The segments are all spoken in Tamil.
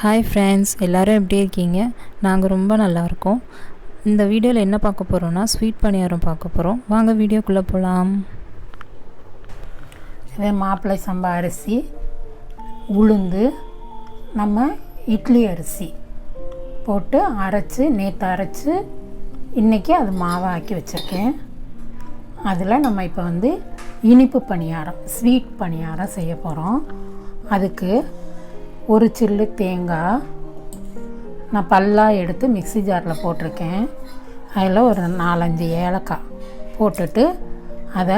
ஹாய் ஃப்ரெண்ட்ஸ், எல்லோரும் எப்படி இருக்கீங்க? நாங்கள் ரொம்ப நல்லாயிருக்கோம். இந்த வீடியோவில் என்ன பார்க்க போகிறோன்னா ஸ்வீட் பணியாரம் பார்க்க போகிறோம். வாங்க வீடியோக்குள்ளே போகலாம். இது மாப்பிள்ளை சம்பா அரிசி, உளுந்து, நம்ம இட்லி அரிசி போட்டு அரைச்சி நேற்று அரைச்சி இன்றைக்கி அது மாவாக்கி வச்சுருக்கேன். அதில் நம்ம இப்போ இனிப்பு பணியாரம், ஸ்வீட் பணியாரம் செய்ய போகிறோம். அதுக்கு ஒரு சில்லு தேங்காய் நான் பல்லாக எடுத்து மிக்ஸி ஜாரில் போட்டிருக்கேன். அதில் ஒரு 4-5 ஏலக்காய் போட்டுட்டு அதை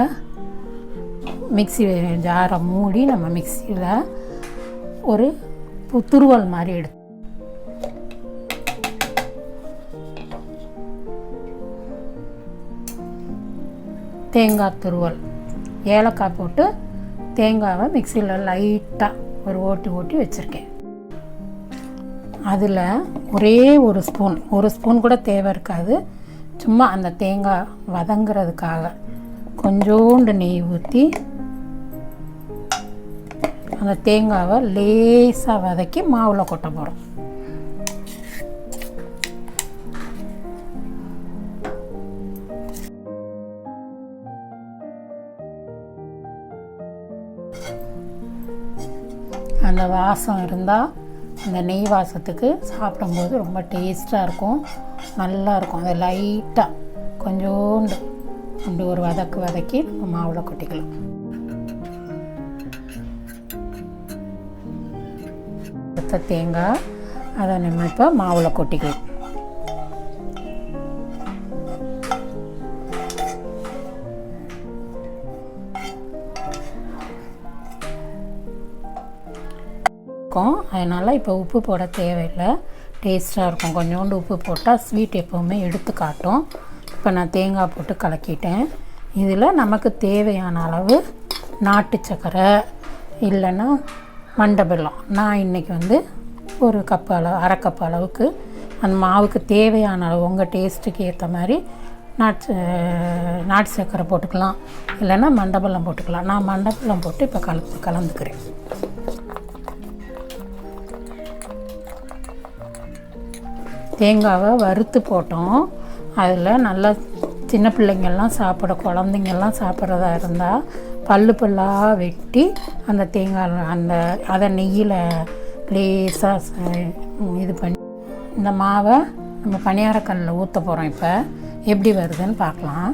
மிக்ஸி ஜாரை மூடி நம்ம மிக்ஸியில் ஒரு துருவல் மாதிரி எடுத்து தேங்காய் துருவல், ஏலக்காய் போட்டு தேங்காவை மிக்ஸியில் லைட்டாக ஒரு ஓட்டி வச்சுருக்கேன். அதில் ஒரு ஸ்பூன் கூட தேவை இருக்காது. சும்மா அந்த தேங்காய் வதங்கிறதுக்காக கொஞ்சோண்டு நெய் ஊற்றி அந்த தேங்காவை லேசாக வதக்கி மாவில் கொட்ட போகிறோம். அந்த வாசம் இருந்தால் அந்த நெய் வாசத்துக்கு சாப்பிடும்போது ரொம்ப டேஸ்ட்டாக இருக்கும், நல்லாயிருக்கும். அதை லைட்டாக கொஞ்சோண்டு அப்படி ஒரு வதக்கி நம்ம மாவில் கொட்டிக்கலாம். அடுத்த தேங்காய் அதை நம்ம இப்போ மாவில் கொட்டிக்கலாம். அதனால் இப்போ உப்பு போட தேவையில்லை, டேஸ்ட்டாக இருக்கும். கொஞ்சோண்டு உப்பு போட்டால் ஸ்வீட் எப்போவுமே எடுத்து காட்டும். இப்போ நான் தேங்காய் போட்டு கலக்கிட்டேன். இதில் நமக்கு தேவையான அளவு நாட்டு சர்க்கரை இல்லைன்னா மண்டை வெல்லம். நான் இன்றைக்கி ஒரு கப்பு அளவு, அரை கப்பு அளவுக்கு அந்த மாவுக்கு தேவையான அளவு உங்கள் டேஸ்ட்டுக்கு ஏற்ற மாதிரி நாட்டு சர்க்கரை போட்டுக்கலாம், இல்லைன்னா மண்டை வெல்லம் போட்டுக்கலாம். நான் மண்டை வெல்லம் போட்டு இப்போ கலந்துக்கிறேன். தேங்காவை வறுத்து போட்டோம். அதில் நல்லா சின்ன பிள்ளைங்கள்லாம் குழந்தைங்கள்லாம் சாப்பிட்றதா இருந்தால் பல்லாக வெட்டி அந்த தேங்காய் அதை நெய்யில் லேசாக இது பண்ணி இந்த மாவை நம்ம பணியாரக்கல்லில் ஊற்ற போகிறோம். இப்போ எப்படி வருதுன்னு பார்க்கலாம்.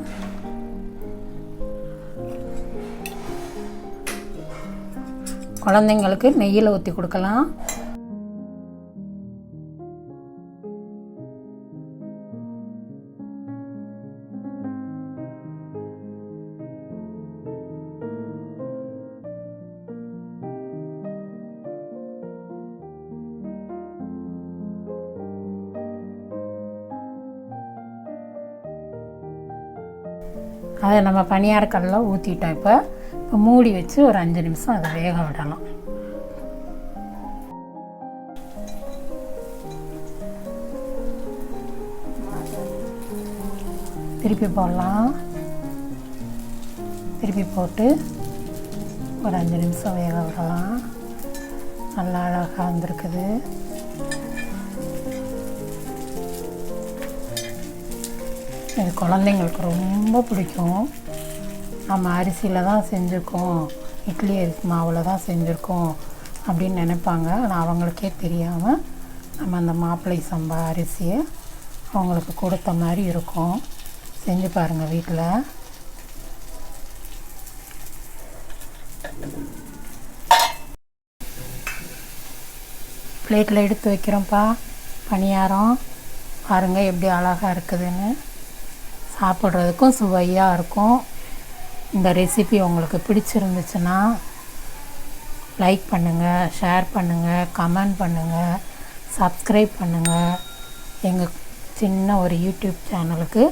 குழந்தைங்களுக்கு நெய்யில் ஊற்றி கொடுக்கலாம். அதை நம்ம பணியாரக்கல்லில் ஊற்றிட்டோம். இப்போ மூடி வச்சு ஒரு 5 நிமிஷம் அதை வேக விடலாம். திருப்பி போடலாம். திருப்பி போட்டு ஒரு 5 நிமிஷம் வேக விடலாம். நல்லா அழகாக வந்திருக்குது. இது குழந்தைங்களுக்கு ரொம்ப பிடிக்கும். நம்ம அரிசியில் தான் செஞ்சுருக்கோம், இட்லி அரிசி மாவில் தான் செஞ்சுருக்கோம் அப்படின்னு நினைப்பாங்க. ஆனால் அவங்களுக்கே தெரியாமல் நம்ம அந்த மாப்பிள்ளை சம்பா அரிசியை அவங்களுக்கு கொடுத்த மாதிரி இருக்கும். செஞ்சு பாருங்கள் வீட்டில். பிளேட்டில் எடுத்து வைக்கிறோம்ப்பா பணியாரம். பாருங்கள் எப்படி அழகாக இருக்குதுன்னு. சாப்பிட்றதுக்கும் சுவையாக இருக்கும். இந்த ரெசிபி உங்களுக்கு பிடிச்சிருந்துச்சுன்னா லைக் பண்ணுங்கள், ஷேர் பண்ணுங்கள், கமெண்ட் பண்ணுங்கள், சப்ஸ்கிரைப் பண்ணுங்கள். எங்கள் சின்ன ஒரு யூடியூப் சேனலுக்கு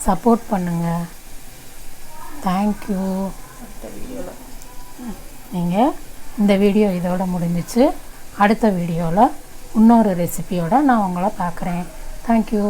சப்போர்ட் பண்ணுங்கள். தேங்க்யூ. நீங்கள் இந்த வீடியோ இதோட முடிஞ்சிச்சு. அடுத்த வீடியோவில் இன்னொரு ரெசிபியோடு நான் உங்களை பார்க்குறேன். தேங்க்யூ.